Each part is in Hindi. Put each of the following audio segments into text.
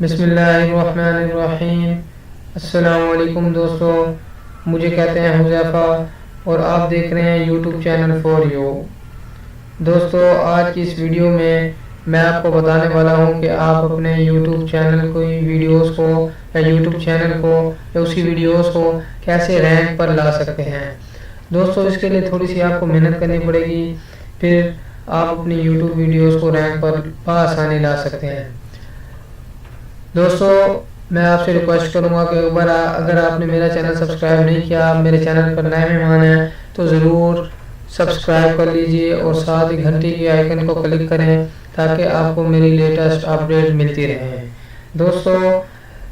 बिस्मिल्लाहिर्रहमानिर्रहीम। अस्सलामुअलैकुम दोस्तों, मुझे कहते हैं हुज़ैफ़ा और आप देख रहे हैं YouTube चैनल फॉर यू। दोस्तों, आज की इस वीडियो में मैं आपको बताने वाला हूं कि आप अपने YouTube चैनल को वीडियोस को या YouTube चैनल को या उसकी वीडियोस को कैसे रैंक पर ला सकते हैं। दोस्तों, इसके लिए थोड़ी सी आपको मेहनत करनी पड़ेगी, फिर आप अपनी YouTube वीडियोस को रैंक पर आसानी ला सकते हैं। दोस्तों, मैं आपसे रिक्वेस्ट करूंगा कि अगर आपने मेरा चैनल सब्सक्राइब नहीं किया, आप मेरे चैनल पर नए मेहमान हैं, तो ज़रूर सब्सक्राइब कर लीजिए और साथ ही घंटी की आइकन को क्लिक करें ताकि आपको मेरी लेटेस्ट अपडेट मिलती रहे। दोस्तों,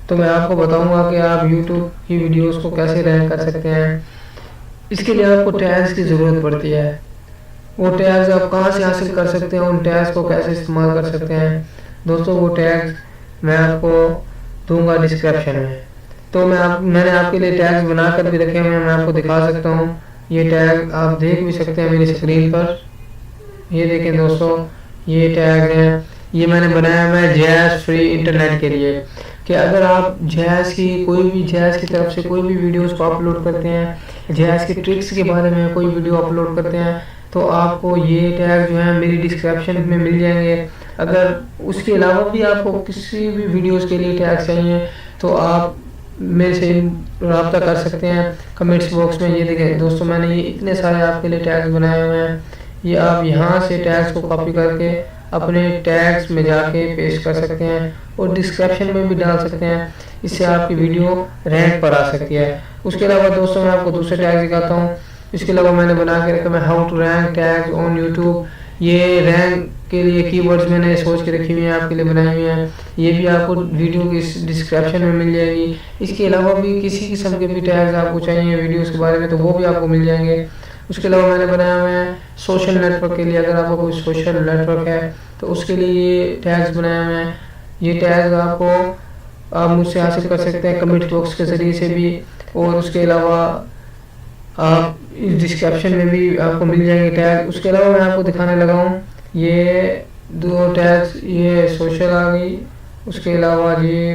तो मैं आपको बताऊंगा कि आप YouTube की वीडियोस को कैसे रैंक कर सकते हैं। इसके लिए आपको टैग्स की ज़रूरत पड़ती है। वो टैग्स आप कहाँ से हासिल कर सकते हैं, उन टैग्स को कैसे इस्तेमाल कर सकते हैं। दोस्तों, वो टैग्स मैं आपको दूंगा डिस्क्रिप्शन में। तो मैंने आपके लिए टैग्स बनाकर भी रखे हुए हैं, मैं आपको दिखा सकता हूँ। ये टैग आप देख भी सकते हैं मेरी स्क्रीन पर। ये देखें दोस्तों, ये टैग हैं, ये मैंने बनाया हुआ है जैज़ फ्री इंटरनेट के लिए। कि अगर आप जैज़ की तरफ से कोई भी वीडियोस को अपलोड करते हैं, जैज़ की ट्रिक्स के बारे में कोई वीडियो अपलोड करते हैं, तो आपको ये टैग जो है मेरी डिस्क्रिप्शन में मिल जाएंगे। अगर उसके अलावा भी आपको किसी भी वीडियोस के लिए टैग चाहिए तो आप मेरे से रब्ता कर सकते हैं कमेंट्स बॉक्स में। ये देखें दोस्तों, मैंने ये इतने सारे आपके लिए टैग्स बनाए हुए हैं। ये आप यहाँ से टैग्स को कॉपी करके अपने टैग्स में जाके पेस्ट कर सकते हैं और डिस्क्रिप्शन में भी डाल सकते हैं। इससे आपकी वीडियो रैंक पर आ सकती है। उसके अलावा दोस्तों, मैं आपको दूसरे टैग दिखाता हूँ। इसके अलावा मैंने बना के रखा है how to rank tags on YouTube. ये रैंक के लिए कीवर्ड्स मैंने सोच के रखी हुई हैं, आपके लिए बनाई हुई हैं। ये भी आपको वीडियो की डिस्क्रिप्शन में मिल जाएगी। इसके अलावा भी किसी किस्म के भी टैग्स आपको चाहिए वीडियोस के बारे में, तो वो भी आपको मिल जाएंगे। उसके अलावा मैंने बनाया हुआ है सोशल नेटवर्क के लिए। अगर आपको कोई सोशल नेटवर्क है तो उसके लिए ये टैग्स बनाए हुए हैं। ये टैग्स आप मुझसे हासिल कर सकते हैं कमेंट बॉक्स के ज़रिए से भी, और उसके अलावा आप इस डिस्क्रिप्शन में भी आपको मिल जाएंगे टैग। उसके अलावा मैं आपको दिखाने लगा हूँ ये दो टैग्स, ये सोशल आ गई। उसके अलावा ये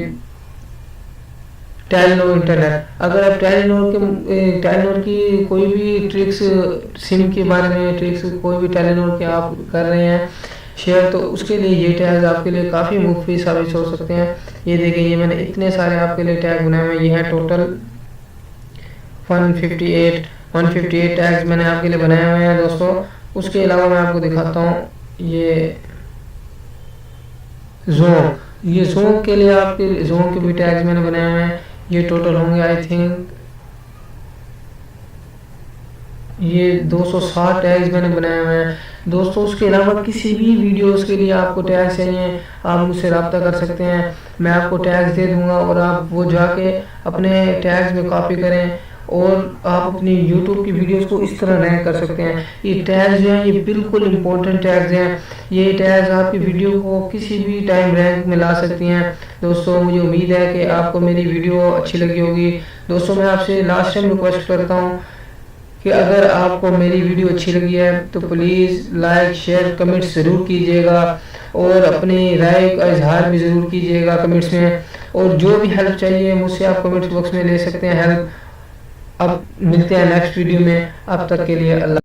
टेलीनॉर इंटरनेट। अगर आप टेलीनॉर की कोई भी ट्रिक्स, सिम के बारे में ट्रिक्स कोई भी टेलीनॉर के आप कर रहे हैं शेयर, तो उसके लिए ये टैग आपके लिए काफ़ी मुफीद साबित हो सकते हैं। ये देखिए, ये मैंने इतने सारे आपके लिए टैग बनाए हुए हैं। ये है टोटल 158 टैग्स मैंने आपके लिए बनाए हुए हैं दोस्तों। उसके अलावा मैं आपको दिखाता हूँ ये जोंक के लिए, आपके जोंक के भी टैग्स मैंने बनाए हुए हैं। ये टोटल होंगे आई थिंक ये 260 टैग्स मैंने बनाए हुए हैं दोस्तों। उसके अलावा किसी भी वीडियोस के लिए आपको टैग चाहिए, आप मुझसे रब्ता कर सकते हैं। मैं आपको टैग्स दे दूंगा और आप वो जाके अपने टैग्स में कॉपी करें और आप अपनी YouTube की वीडियोस को इस तरह रैंक कर सकते हैं। ये टैग्स जो हैं ये बिल्कुल इम्पोर्टेंट टैग्स हैं। ये टैग्स आपकी वीडियो को किसी भी टाइम रैंक में ला सकती हैं। दोस्तों, मुझे उम्मीद है कि आपको मेरी वीडियो अच्छी लगी होगी। दोस्तों, मैं आपसे लास्ट टाइम रिक्वेस्ट करता हूँ कि अगर आपको मेरी वीडियो अच्छी लगी है तो प्लीज़ लाइक शेयर कमेंट्स ज़रूर कीजिएगा और अपनी राय का इजहार भी ज़रूर कीजिएगा कमेंट्स में। और जो भी हेल्प चाहिए मुझसे आप कमेंट्स बॉक्स में ले सकते हैं हेल्प। अब मिलते हैं नेक्स्ट वीडियो में, अब तक के लिए अल्लाह।